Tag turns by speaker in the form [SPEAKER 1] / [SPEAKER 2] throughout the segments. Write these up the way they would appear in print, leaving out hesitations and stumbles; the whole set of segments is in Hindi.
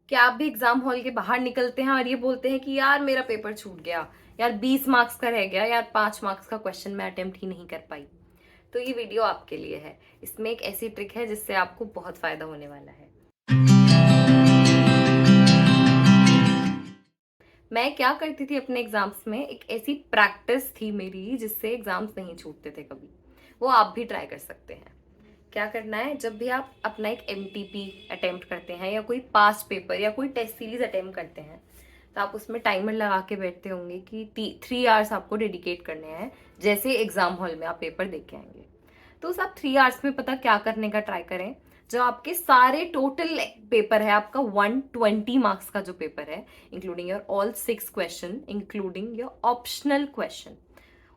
[SPEAKER 1] क्या आप भी एग्जाम हॉल के बाहर निकलते हैं और ये बोलते हैं कि यार मेरा पेपर छूट गया, यार 20 मार्क्स का रह गया, यार 5 मार्क्स का क्वेश्चन मैं अटेम्प्ट ही नहीं कर पाई? तो ये वीडियो आपके लिए है। इसमें एक ऐसी ट्रिक है जिससे आपको बहुत फायदा होने वाला है। मैं क्या करती थी अपने एग्जाम्स में, एक ऐसी प्रैक्टिस थी मेरी जिससे एग्जाम्स नहीं छूटते थे कभी। वो आप भी ट्राई कर सकते हैं। क्या करना है, जब भी आप अपना एक एमटीपी अटेम्प्ट करते हैं या कोई पास्ट पेपर या कोई टेस्ट सीरीज अटेम्प्ट करते हैं, तो आप उसमें टाइमर लगा के बैठते होंगे कि 3 आवर्स आपको डेडिकेट करने हैं। जैसे एग्जाम हॉल में आप पेपर देख के आएंगे, तो उस आप 3 आवर्स में पता क्या करने का ट्राई करें। जो आपके सारे टोटल पेपर है, आपका 120 मार्क्स का जो पेपर है, including your all 6 question, including your optional question,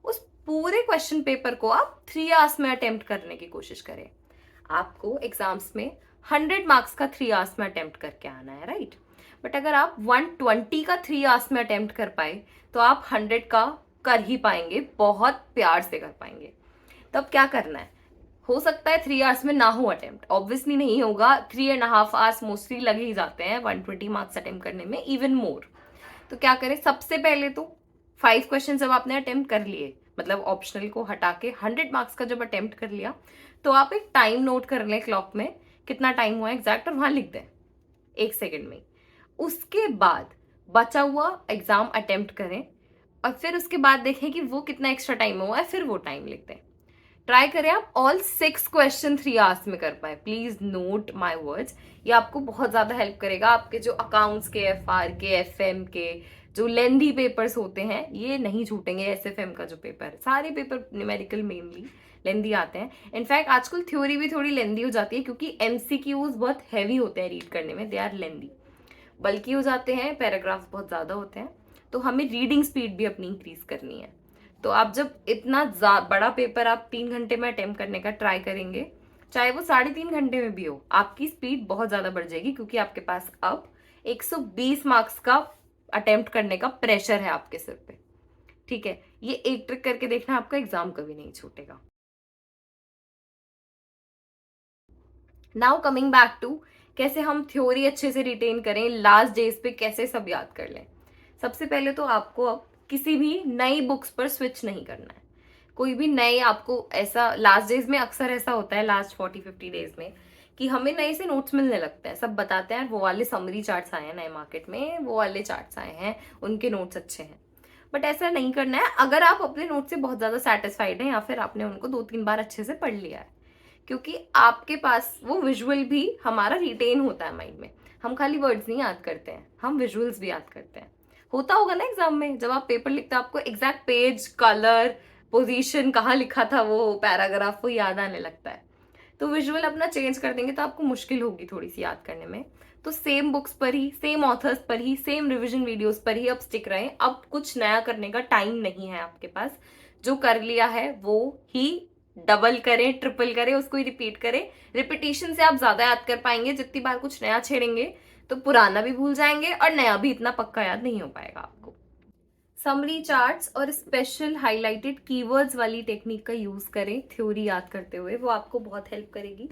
[SPEAKER 1] उस पूरे क्वेश्चन पेपर को आप 3 आवर्स में अटेम्प्ट करने की कोशिश करें। आपको एग्जाम्स में 100 मार्क्स का 3 आवर्स में अटेम्प्ट करके आना है, राइट? बट अगर आप 120 का 3 आवर्स में अटेम्प्ट कर पाए, तो आप 100 का कर ही पाएंगे, बहुत प्यार से कर पाएंगे। तब क्या करना है, हो सकता है 3 आवर्स में ना हो अटेम्प्ट, ऑब्वियसली नहीं होगा। 3.5 आवर्स मोस्टली लग ही जाते हैं 120 मार्क्स अटेम्प्ट करने में, इवन मोर। तो क्या करें, सबसे पहले तो 5 क्वेश्चन जब आपने अटेम्प्ट कर लिए, मतलब ऑप्शनल को हटा के 100 मार्क्स का जब अटेम्प्ट कर लिया, तो आप एक टाइम नोट कर लें क्लॉक में, कितना टाइम हुआ एग्जैक्ट, और वहां लिख दें 1 सेकेंड में। उसके बाद बचा हुआ एग्जाम अटेम्प्ट करें, और फिर उसके बाद देखें कि वो कितना एक्स्ट्रा टाइम हुआ है, फिर वो टाइम लिख दें। ट्राई करें आप ऑल 6 क्वेश्चन 3 आवर्स में कर पाए। प्लीज नोट माई वर्ड्स, ये आपको बहुत ज्यादा हेल्प करेगा। आपके जो अकाउंट्स के, एफआर के, एफएम के जो लेंदी पेपर्स होते हैं, ये नहीं छूटेंगे। एसएफएम का जो पेपर है, सारे पेपर न्यूमेरिकल मेनली लेंदी आते हैं। इनफैक्ट आजकल थ्योरी भी थोड़ी लेंदी हो जाती है, क्योंकि एमसीक्यूज बहुत हैवी होते हैं रीड करने में, दे आर लेंदी, बल्कि हो जाते हैं, पैराग्राफ्स बहुत ज्यादा होते हैं। तो हमें रीडिंग स्पीड भी अपनी इंक्रीज करनी है। तो आप जब इतना बड़ा पेपर आप 3 घंटे में अटेम्प्ट करने का ट्राई करेंगे, चाहे वो 3.5 घंटे में भी हो, आपकी स्पीड बहुत ज्यादा बढ़ जाएगी, क्योंकि आपके पास अब 120 मार्क्स का अटेम्प्ट करने का प्रेशर है आपके सिर पे। ठीक है, ये एक ट्रिक करके देखना, आपका एग्जाम कभी नहीं छूटेगा। नाउ कमिंग बैक टू कैसे हम थ्योरी अच्छे से रिटेन करें, लास्ट डेज पे कैसे सब याद कर लें। सबसे पहले तो आपको अब किसी भी नई बुक्स पर स्विच नहीं करना है। कोई भी नए आपको, ऐसा लास्ट डेज में अक्सर ऐसा होता है, लास्ट 40-50 डेज में, कि हमें नए से नोट्स मिलने लगते हैं। सब बताते हैं वो वाले समरी चार्ट्स आए हैं नए मार्केट में, वो वाले चार्ट्स आए हैं, उनके नोट्स अच्छे हैं। बट ऐसा नहीं करना है। अगर आप अपने नोट से बहुत ज्यादा सेटिस्फाइड हैं, या फिर आपने उनको 2-3 बार अच्छे से पढ़ लिया है, क्योंकि आपके पास वो विजुअल भी हमारा रिटेन होता है माइंड में। हम खाली वर्ड्स नहीं याद करते हैं, हम विजुअल्स भी याद करते हैं। होता होगा ना एग्जाम में, जब आप पेपर लिखते हो, आपको एग्जैक्ट पेज, कलर, पोजीशन, कहाँ लिखा था वो पैराग्राफ, वो याद आने लगता है। तो विजुअल अपना चेंज कर देंगे तो आपको मुश्किल होगी थोड़ी सी याद करने में। तो सेम बुक्स पर ही, सेम ऑथर्स पर ही, सेम रिविजन वीडियोस पर ही अब स्टिक रहें। अब कुछ नया करने का टाइम नहीं है आपके पास। जो कर लिया है वो ही डबल करें, ट्रिपल करें, उसको ही रिपीट करें। रिपीटेशन से आप ज्यादा याद कर पाएंगे। जितनी बार कुछ नया छेड़ेंगे तो पुराना भी भूल जाएंगे, और नया भी इतना पक्का याद नहीं हो पाएगा आपको। समरी चार्ट्स और स्पेशल हाइलाइटेड कीवर्ड्स वाली टेक्निक का यूज करें थ्योरी याद करते हुए, वो आपको बहुत हेल्प करेगी।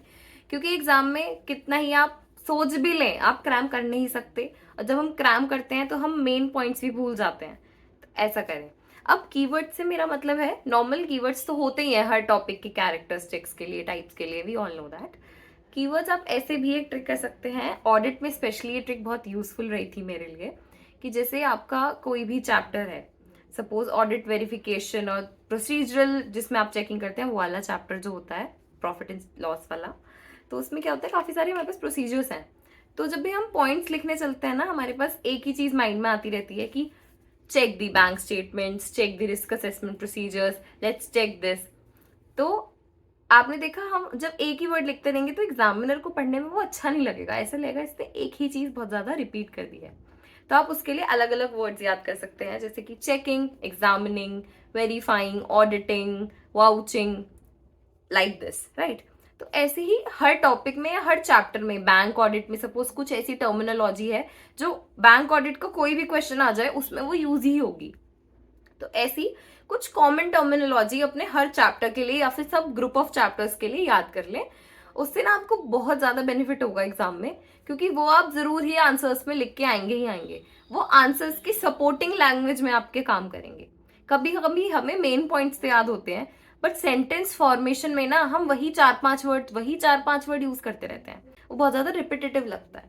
[SPEAKER 1] क्योंकि एग्जाम में कितना ही आप सोच भी लें, आप क्रैम कर नहीं सकते, और जब हम क्रैम करते हैं तो हम मेन पॉइंट्स भी भूल जाते हैं। तो ऐसा करें। अब कीवर्ड से मेरा मतलब है, नॉर्मल कीवर्ड्स तो होते ही है हर टॉपिक के कैरेक्टरिस्टिक्स के लिए, टाइप्स के लिए, we all know that. Keywords आप ऐसे भी एक ट्रिक कर सकते हैं। ऑडिट में स्पेशली ये ट्रिक बहुत यूजफुल रही थी मेरे लिए, कि जैसे आपका कोई भी चैप्टर है, सपोज ऑडिट वेरिफिकेशन और प्रोसीजरल, जिसमें आप चेकिंग करते हैं, वो वाला चैप्टर जो होता है प्रॉफिट एंड लॉस वाला, तो उसमें क्या होता है, काफी सारे हमारे पास प्रोसीजर्स हैं। तो जब भी हम पॉइंट्स लिखने चलते हैं ना, हमारे पास एक ही चीज माइंड में आती रहती है कि check the bank statements, check the risk assessment procedures, let's check this. तो आपने देखा, हम जब एक ही वर्ड लिखते रहेंगे तो एग्जामिनर को पढ़ने में वो अच्छा नहीं लगेगा, ऐसा लगेगा इसने एक ही चीज बहुत ज्यादा रिपीट कर दी है। तो आप उसके लिए अलग अलग वर्ड्स याद कर सकते हैं, जैसे कि checking, examining, verifying, auditing, vouching, like this, right? तो ऐसे ही हर टॉपिक में या हर चैप्टर में, बैंक ऑडिट में सपोज कुछ ऐसी टर्मिनोलॉजी है जो बैंक ऑडिट का कोई भी क्वेश्चन आ जाए उसमें वो यूज ही होगी। तो ऐसी कुछ कॉमन टर्मिनोलॉजी अपने हर चैप्टर के लिए या फिर सब ग्रुप ऑफ चैप्टर्स के लिए याद कर लें। उससे ना आपको बहुत ज्यादा बेनिफिट होगा एग्जाम में, क्योंकि वो आप जरूर ही आंसर्स में लिख के आएंगे ही आएंगे। वो आंसर्स की सपोर्टिंग लैंग्वेज में आपके काम करेंगे। कभी कभी हमें मेन पॉइंट्स तो याद होते हैं, बट सेंटेंस फॉर्मेशन में ना हम वही चार पांच वर्ड यूज करते रहते हैं, वो बहुत ज्यादा रिपीटेटिव लगता है।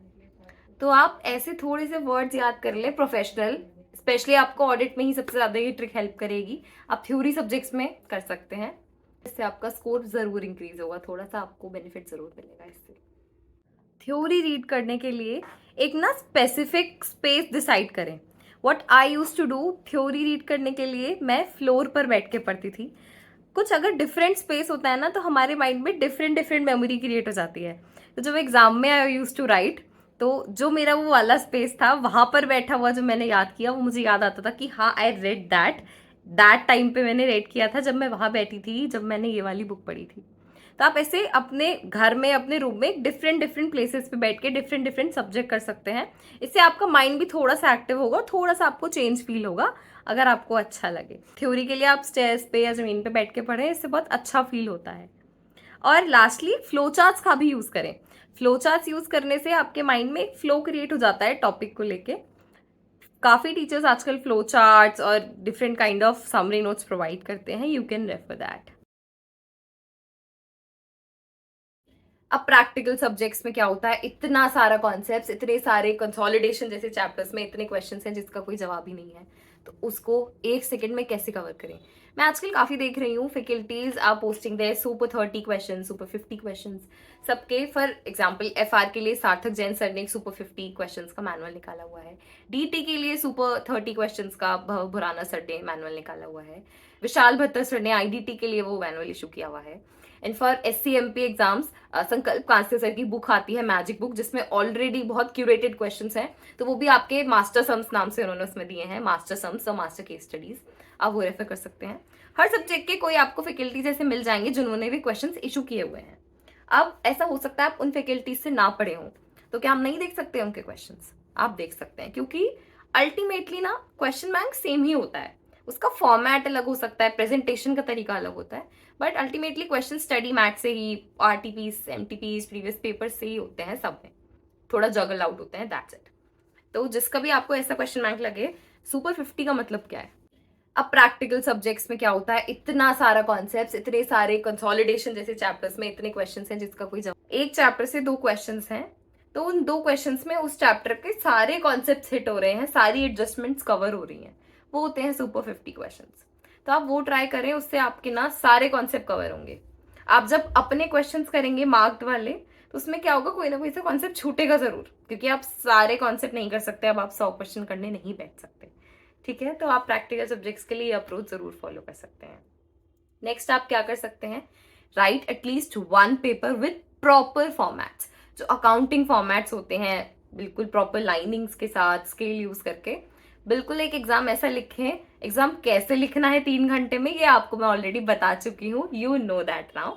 [SPEAKER 1] तो आप ऐसे थोड़े से वर्ड्स याद कर ले प्रोफेशनल, स्पेशली आपको ऑडिट में ही सबसे ज्यादा ये ट्रिक हेल्प करेगी। आप थ्योरी सब्जेक्ट्स में कर सकते हैं, इससे आपका स्कोर जरूर इंक्रीज होगा, थोड़ा सा आपको बेनिफिट जरूर मिलेगा इससे। थ्योरी रीड करने के लिए एक ना स्पेसिफिक स्पेस डिसाइड करें। What I used to do, theory read करने के लिए मैं फ्लोर पर बैठ के पढ़ती थी। कुछ अगर डिफरेंट स्पेस होता है ना, तो हमारे माइंड में डिफरेंट डिफरेंट मेमोरी क्रिएट हो जाती है। तो जब एग्जाम में आई यूज टू राइट, तो जो मेरा वो वाला स्पेस था, वहां पर बैठा हुआ जो मैंने याद किया, वो मुझे याद आता था कि हाँ आई रेड दैट टाइम पे मैंने रेड किया था, जब मैं वहां बैठी थी, जब मैंने ये वाली बुक पढ़ी थी। तो आप ऐसे अपने घर में, अपने रूम में डिफरेंट डिफरेंट प्लेसेस पे बैठ के डिफरेंट डिफरेंट सब्जेक्ट कर सकते हैं। इससे आपका माइंड भी थोड़ा सा एक्टिव होगा, थोड़ा सा आपको चेंज फील होगा, अगर आपको अच्छा लगे। थ्योरी के लिए आप स्टेयर्स पे या जमीन पे बैठ के पढ़ें, इससे बहुत अच्छा फील होता है। और लास्टली फ्लो चार्ट्स का भी यूज करें। फ्लो चार्ट्स यूज करने से आपके माइंड में एक फ्लो क्रिएट हो जाता है टॉपिक को लेके। काफी टीचर्स आजकल फ्लो चार्ट्स और different kind of summary notes provide करते हैं, यू कैन रेफर दैट। अब प्रैक्टिकल सब्जेक्ट्स में क्या होता है, इतना सारा कॉन्सेप्ट्स, इतने सारे कंसोलिडेशन जैसे चैप्टर्स में इतने क्वेश्चंस हैं जिसका कोई जवाब ही नहीं है, तो उसको एक सेकंड में कैसे कवर करें। मैं आजकल काफी देख रही हूँ faculties are posting their super 30 question, super 50 question सबके। फॉर एग्जाम्पल FR के लिए सार्थक जैन सर ने एक सुपर 50 क्वेश्चन का मैनुअल निकाला हुआ है। DT के लिए सुपर 30 क्वेश्चन का भुराना सर ने मैनुअल निकाला हुआ है। विशाल भट्टर सर ने IDT के लिए वो मैनुअल इशू किया हुआ है। एंड फॉर SCMP एग्जाम्स संकल्प कांस्य सर की बुक आती है, मैजिक बुक, जिसमें ऑलरेडी बहुत क्यूरेटेड क्वेश्चंस हैं, तो वो भी आपके मास्टर सम्स नाम से उन्होंने उसमें दिए हैं, मास्टर सम्स और मास्टर केस स्टडीज, आप वो रेफर कर सकते हैं। हर सब्जेक्ट के कोई आपको फैकल्टीज ऐसे मिल जाएंगे जिन्होंने भी क्वेश्चंस इशू किए हुए हैं। अब ऐसा हो सकता है आप उन फैकल्टीज से ना पढ़े हों, तो क्या हम नहीं देख सकते उनके क्वेश्चंस? आप देख सकते हैं, क्योंकि अल्टीमेटली ना क्वेश्चन बैंक सेम ही होता है, उसका फॉर्मेट अलग हो सकता है, प्रेजेंटेशन का तरीका अलग होता है, but ultimately question study math से ही, RTPs MTPs प्रीवियस पेपर से ही होते हैं सब में, थोड़ा जगल आउट होते हैं, दैट्स इट। तो जिसका भी आपको ऐसा क्वेश्चन बैंक लगे, सुपर 50 का मतलब क्या है। अब प्रैक्टिकल सब्जेक्ट्स में क्या होता है, इतना सारा कॉन्सेप्ट्स, इतने सारे कंसोलिडेशन जैसे चैप्टर्स में इतने क्वेश्चंस हैं जिसका कोई जवाब। एक चैप्टर से 2 क्वेश्चंस हैं, तो उन 2 क्वेश्चंस में उस चैप्टर के सारे कॉन्सेप्ट्स हिट हो रहे हैं, सारी एडजस्टमेंट्स कवर हो रही हैं, वो होते हैं सुपर 50 क्वेश्चंस। तो आप वो ट्राई करें, उससे आपके ना सारे कॉन्सेप्ट कवर होंगे। आप जब अपने क्वेश्चंस करेंगे मार्क्ड वाले, तो उसमें क्या होगा, कोई ना कोई सा कॉन्सेप्ट छूटेगा जरूर, क्योंकि आप सारे कॉन्सेप्ट नहीं कर सकते, अब आप 100 क्वेश्चन करने नहीं बैठ सकते, ठीक है। तो आप प्रैक्टिकल सब्जेक्ट्स के लिए अप्रोच जरूर फॉलो कर सकते हैं। नेक्स्ट आप क्या कर सकते हैं, right at least 1 paper with proper formats, जो अकाउंटिंग फॉर्मेट्स होते हैं, बिल्कुल प्रॉपर लाइनिंग्स के साथ, स्केल यूज करके बिल्कुल एक एग्जाम ऐसा लिखें। एग्जाम कैसे लिखना है 3 घंटे में, ये आपको मैं ऑलरेडी बता चुकी हूँ, you know that now,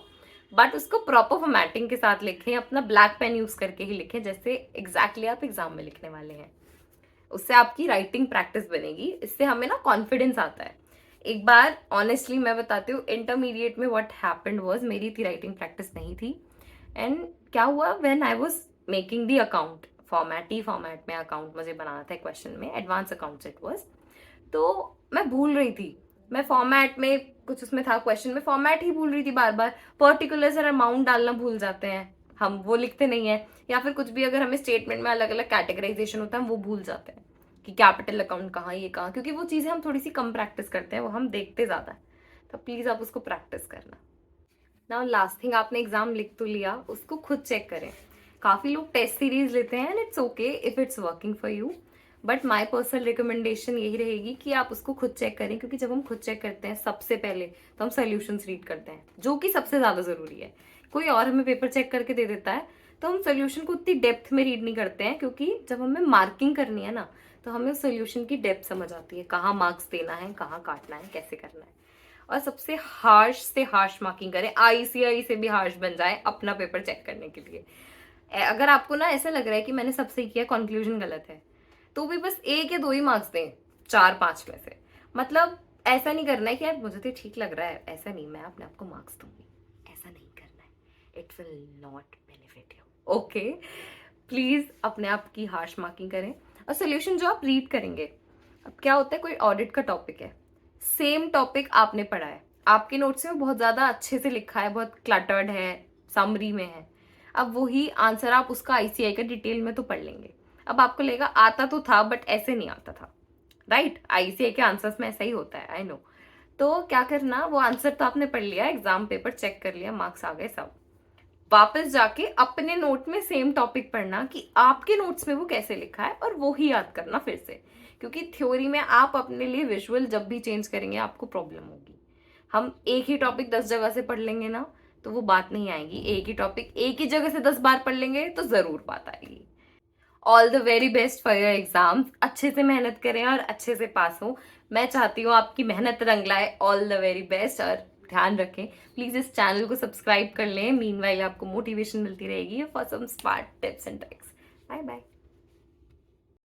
[SPEAKER 1] but उसको प्रॉपर फॉर्मेटिंग के साथ लिखें, अपना ब्लैक पेन यूज करके ही लिखें, जैसे एग्जैक्टली आप एग्जाम में लिखने वाले हैं। उससे आपकी राइटिंग प्रैक्टिस बनेगी, इससे हमें ना कॉन्फिडेंस आता है। एक बार ऑनेस्टली मैं बताती हूँ, इंटरमीडिएट में व्हाट हैपेंड वाज, मेरी इतनी राइटिंग प्रैक्टिस नहीं थी, एंड क्या हुआ, when I was making the account, format में अकाउंट मुझे बनाना था क्वेश्चन में, एडवांस अकाउंट्स इट वाज, तो मैं भूल रही थी, मैं फॉर्मेट में कुछ उसमें था क्वेश्चन में, फॉर्मेट ही भूल रही थी बार बार, पर्टिकुलर्स और अमाउंट डालना भूल जाते हैं हम, वो लिखते नहीं है, या फिर कुछ भी अगर हमें स्टेटमेंट में अलग अलग कैटेगराइजेशन होता है, हम वो भूल जाते हैं कि कैपिटल अकाउंट कहाँ, ये कहाँ, क्योंकि वो चीज़ें हम थोड़ी सी कम प्रैक्टिस करते हैं, वो हम देखते ज़्यादा है, तो प्लीज़ आप उसको प्रैक्टिस करना। नाउ लास्ट थिंग, आपने एग्जाम लिख तो लिया, उसको खुद चेक करें। काफ़ी लोग टेस्ट सीरीज लेते हैं, and it's okay if it's working for you, but my personal recommendation यही रहेगी कि आप उसको खुद चेक करें, क्योंकि जब हम खुद चेक करते हैं सबसे पहले, तो हम सोल्यूशंस रीड करते हैं, जो कि सबसे ज़्यादा ज़रूरी है। कोई और हमें पेपर चेक करके दे देता है, तो हम सोल्यूशन को उतनी डेप्थ में रीड नहीं करते हैं, क्योंकि जब हमें मार्किंग करनी है ना, तो हमें सोल्यूशन की डेप्थ समझ आती है, कहाँ मार्क्स देना है, कहाँ काटना है, कैसे करना है। और सबसे हार्श से हार्श मार्किंग करें, ICI से भी हार्श बन जाए अपना पेपर चेक करने के लिए। अगर आपको ना ऐसा लग रहा है कि मैंने सब सही किया, कंक्लूजन गलत है, तो भी बस 1 या 2 ही मार्क्स दें 4-5 में से। मतलब ऐसा नहीं करना है कि यार मुझे तो ठीक लग रहा है, ऐसा नहीं, मैं अपने आप को मार्क्स दूंगी, ऐसा नहीं करना है। It will not benefit you. Okay, please अपने आप की हार्श मार्किंग करें। और सोल्यूशन जो आप रीड करेंगे, अब क्या होता है, कोई ऑडिट का टॉपिक है, सेम टॉपिक आपने पढ़ा है, आपके नोट्स में बहुत ज्यादा अच्छे से लिखा है, बहुत क्लटर्ड है, समरी में है, अब वही आंसर आप उसका आईसीआई का डिटेल में तो पढ़ लेंगे। अब आपको लगेगा आता तो था बट ऐसे नहीं आता था, राइट? आईसीआई के आंसर्स में ऐसा ही होता है, आई नो। तो क्या करना, वो आंसर तो आपने पढ़ लिया, एग्जाम पेपर चेक कर लिया, मार्क्स आ गए सब, वापस जाके अपने नोट में सेम टॉपिक पढ़ना कि आपके नोट्स में वो कैसे लिखा है, और वो ही याद करना फिर से। क्योंकि थ्योरी में आप अपने लिए विजुअल जब भी चेंज करेंगे आपको प्रॉब्लम होगी। हम एक ही टॉपिक 10 जगह से पढ़ लेंगे ना तो वो बात नहीं आएगी, एक ही टॉपिक एक ही जगह से 10 बार पढ़ लेंगे तो जरूर बात आएगी। All the very best for your exams, अच्छे से मेहनत करें और अच्छे से पास हो। मैं चाहती हूँ आपकी मेहनत रंग लाए। ऑल द वेरी बेस्ट, और ध्यान रखें प्लीज इस चैनल को सब्सक्राइब कर लें। मीनवाइल आपको मोटिवेशन मिलती रहेगी for some smart tips and tricks. Bye bye.